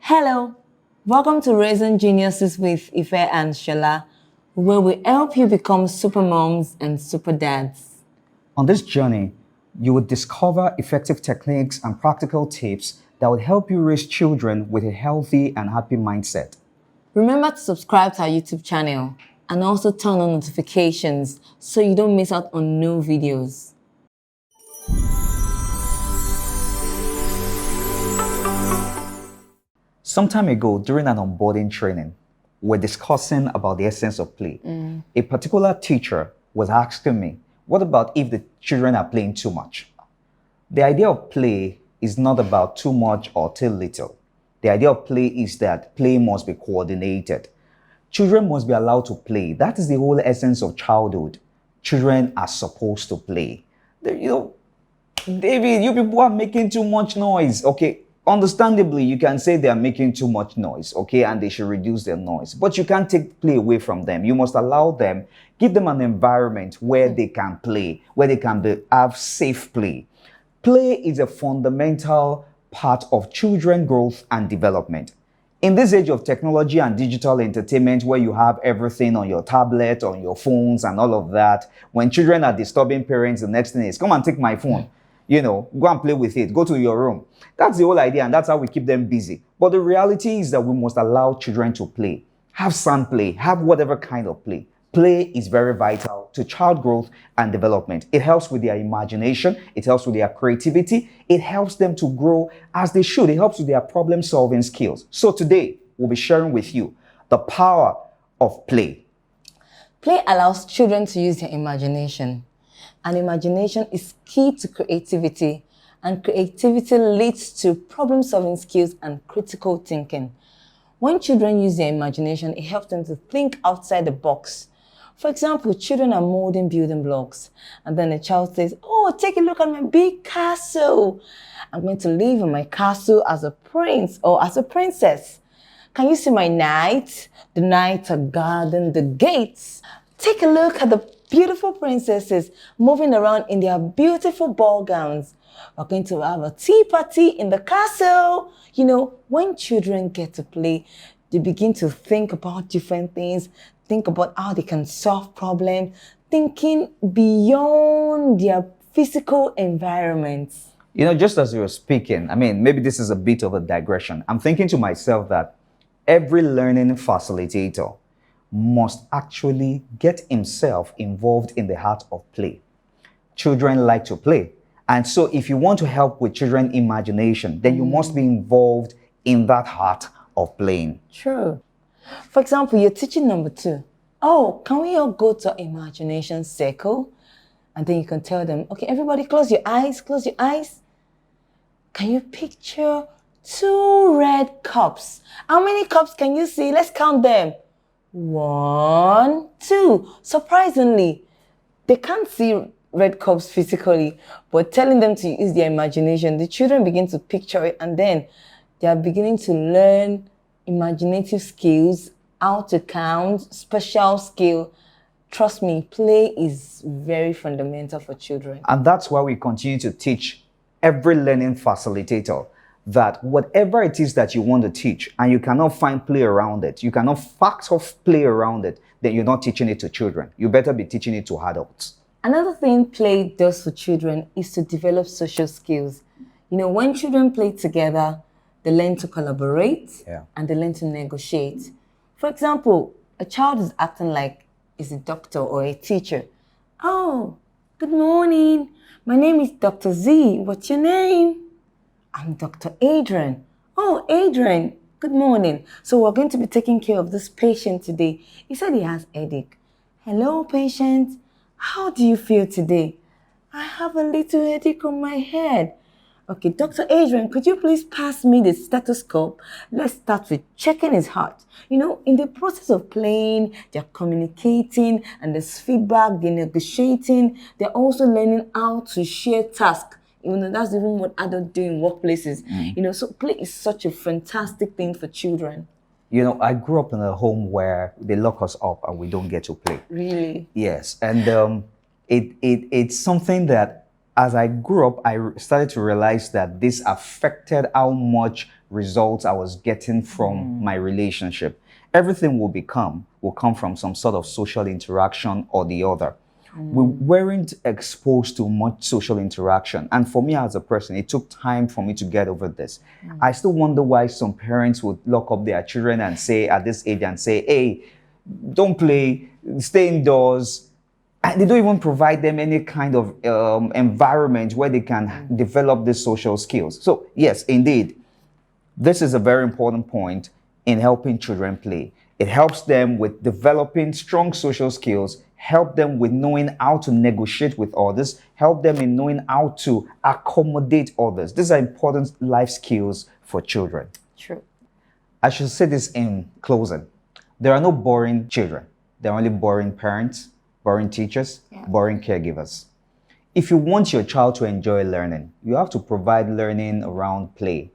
Hello, welcome to Raising Geniuses with Ife and Sola, where we help you become super moms and super dads. On this journey, you will discover effective techniques and practical tips that will help you raise children with a healthy and happy mindset. Remember to subscribe to our YouTube channel and also turn on notifications so you don't miss out on new videos. Some time ago, during an onboarding training, we're discussing about the essence of play. A particular teacher was asking me, what about if the children are playing too much? The idea of play is not about too much or too little. The idea of play is that play must be coordinated. Children must be allowed to play. That is the whole essence of childhood. Children are supposed to play. David, you people are making too much noise. Okay, understandably, you can say they are making too much noise, okay, and they should reduce their noise. But you can't take play away from them. You must allow them, give them an environment where they can play, where they can have safe play. Play is a fundamental part of children's growth and development. In this age of technology and digital entertainment, where you have everything on your tablet, on your phones, and all of that, when children are disturbing parents, the next thing is, come and take my phone. Go and play with it. Go to your room. That's the whole idea, and that's how we keep them busy. But the reality is that we must allow children to play. Have some play. Have whatever kind of play. Play is very vital to child growth and development. It helps with their imagination. It helps with their creativity. It helps them to grow as they should. It helps with their problem-solving skills. So today, we'll be sharing with you the power of play. Play allows children to use their imagination. And imagination is key to creativity, and creativity leads to problem-solving skills and critical thinking. When children use their imagination, it helps them to think outside the box. For example, children are molding building blocks, and then a child says, "Oh, take a look at my big castle. I'm going to live in my castle as a prince or as a princess. Can you see my knights? The knights are guarding the gates. Take a look at the beautiful princesses moving around in their beautiful ball gowns. We're going to have a tea party in the castle." When children get to play, they begin to think about different things, think about how they can solve problems, thinking beyond their physical environments. Just as you were speaking, maybe this is a bit of a digression. I'm thinking to myself that every learning facilitator must actually get himself involved in the heart of play. Children like to play. And so if you want to help with children's imagination, then you must be involved in that heart of playing. True. For example, you're teaching number 2. Oh, can we all go to imagination circle? And then you can tell them, okay, everybody close your eyes, close your eyes. Can you picture 2 red cups? How many cups can you see? Let's count them. 1, 2. Surprisingly, they can't see red cups physically, but telling them to use their imagination, the children begin to picture it, and then they are beginning to learn imaginative skills, how to count, special skill. Trust me, play is very fundamental for children. And that's why we continue to teach every learning facilitator that whatever it is that you want to teach and you cannot find play around it, you cannot factor play around it, then you're not teaching it to children. You better be teaching it to adults. Another thing play does for children is to develop social skills. When children play together, they learn to collaborate and they learn to negotiate. For example, a child is acting like he's a doctor or a teacher. "Oh, good morning. My name is Dr. Z. What's your name?" "I'm Dr. Adrian." "Oh, Adrian, good morning. So we're going to be taking care of this patient today. He said he has headache." "Hello, patient. How do you feel today?" "I have a little headache on my head." "Okay, Dr. Adrian, could you please pass me the stethoscope? Let's start with checking his heart." In the process of playing, they're communicating, and there's feedback, they're negotiating. They're also learning how to share tasks. That's even what adults do in workplaces. So play is such a fantastic thing for children. I grew up in a home where they lock us up and we don't get to play. Really? Yes. And it's something that as I grew up, I started to realize that this affected how much results I was getting from my relationship. Everything will come from some sort of social interaction or the other. We weren't exposed to much social interaction. And for me as a person, it took time for me to get over this. I still wonder why some parents would lock up their children and say at this age and say, hey, don't play, stay indoors. And they don't even provide them any kind of environment where they can develop these social skills. So yes, indeed, this is a very important point in helping children play. It helps them with developing strong social skills, help them with knowing how to negotiate with others, help them in knowing how to accommodate others. These are important life skills for children. True. I should say this in closing. There are no boring children. There are only boring parents, boring teachers, boring caregivers. If you want your child to enjoy learning, you have to provide learning around play.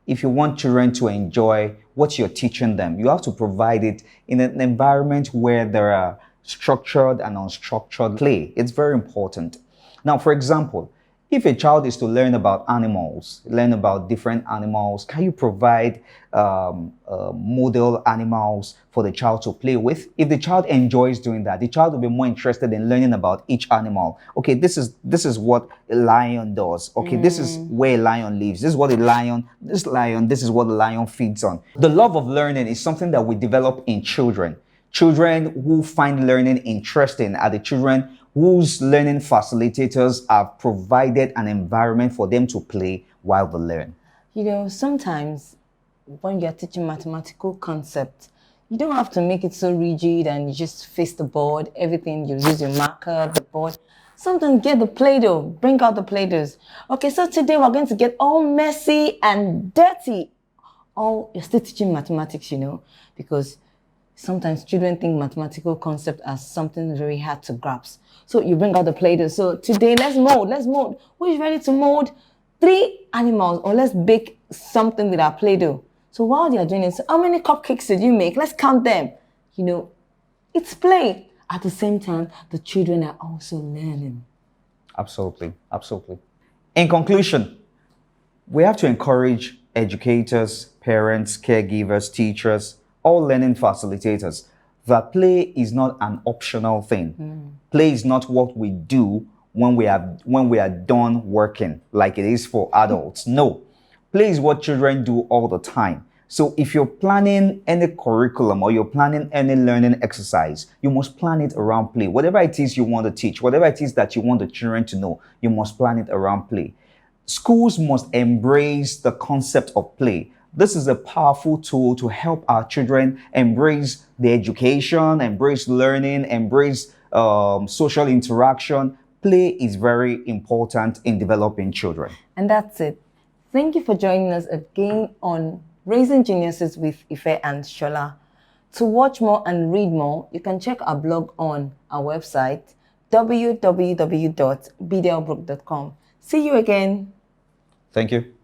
If you want children to enjoy what you're teaching them, you have to provide it in an environment where there are structured and unstructured play. It's very important. Now, for example, if a child is to learn about animals, learn about different animals, can you provide model animals for the child to play with? If the child enjoys doing that, the child will be more interested in learning about each animal. Okay, this is what a lion does. Okay, this is where a lion lives. This is what this is what the lion feeds on. The love of learning is something that we develop in children. Children who find learning interesting are the children whose learning facilitators have provided an environment for them to play while they learn. You know, sometimes when you're teaching mathematical concepts, you don't have to make it so rigid and you just face the board, everything, you use your marker, the board. Sometimes get the Play-Doh, bring out the Play-Dohs. Okay, so today we're going to get all messy and dirty. You're still teaching mathematics, you know, because sometimes children think mathematical concept as something very hard to grasp. So you bring out the Play-Doh. So today, let's mold. Who is ready to mold 3 animals? Or let's bake something with our Play-Doh. So while they are doing it, so how many cupcakes did you make? Let's count them. You know, it's play. At the same time, the children are also learning. Absolutely. In conclusion, we have to encourage educators, parents, caregivers, teachers, all learning facilitators, that play is not an optional thing. Play is not what we do when we are done working, like it is for adults. No, play is what children do all the time. So if you're planning any curriculum or you're planning any learning exercise, you must plan it around play. Whatever it is you want to teach, whatever it is that you want the children to know, you must plan it around play. Schools must embrace the concept of play. This is a powerful tool to help our children embrace the education, embrace learning, embrace social interaction. Play is very important in developing children. And that's it. Thank you for joining us again on Raising Geniuses with Ife and Sola. To watch more and read more, you can check our blog on our website, www.bdelbrook.com. See you again. Thank you.